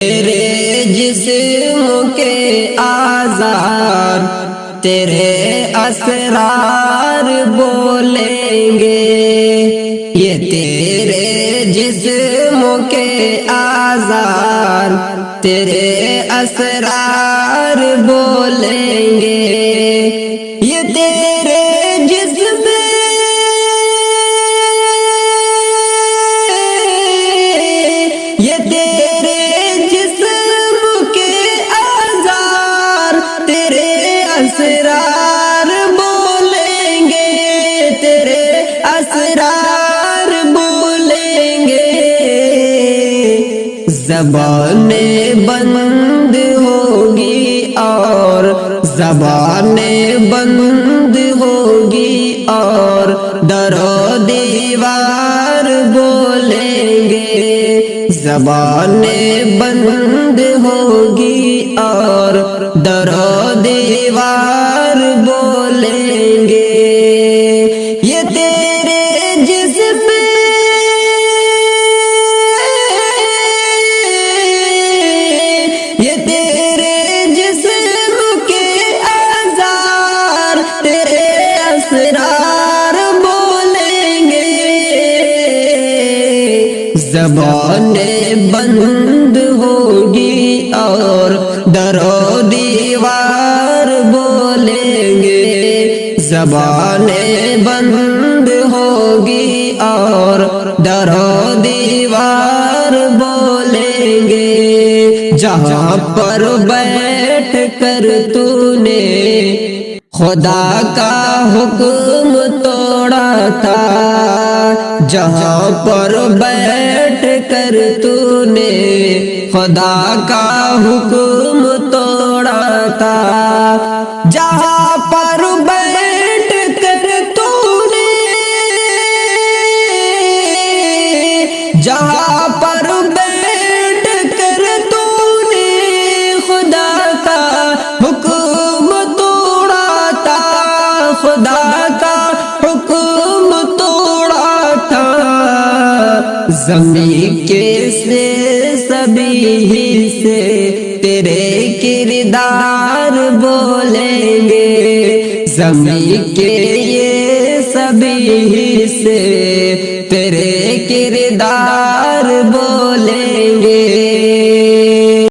تیرے جسم کے آزار تیرے اسرار بولیں گے، یہ تیرے جسم کے آزار تیرے اسرار بولیں گے، یہ تیرے جسم اسرار بولیں گے، تیرے اسرار بولیں گے، زبانیں بند ہوگی اور زبانیں بند ہوگی اور در و دیوار بولیں گے، زبانیں بند ہوگی اور در و دیوار بولیں گے، یہ تیرے جسم یہ تیرے جسم کے آزار تیرے اسرار بولیں گے، زبانیں بند ہوگی اور در و دیوار بولیں گے، زبانیں بند ہوگی اور در و دیوار بولیں گے، جہاں پر بیٹھ کر تو نے خدا کا حکم توڑا تھا، جہاں پر بیٹھ کر تو نے خدا کا حکم توڑا تھا، جہاں پر بیٹھ کر تو نے جہاں پر بیٹھ کر تو نے خدا کا حکم توڑا تھا، خدا کا حکم توڑا تھا، زمین کے سے سبھی ہی سے تیرے کردار بولیں گے، زمین کے یہ سبھی ہی سے تیرے کردار بولیں گے،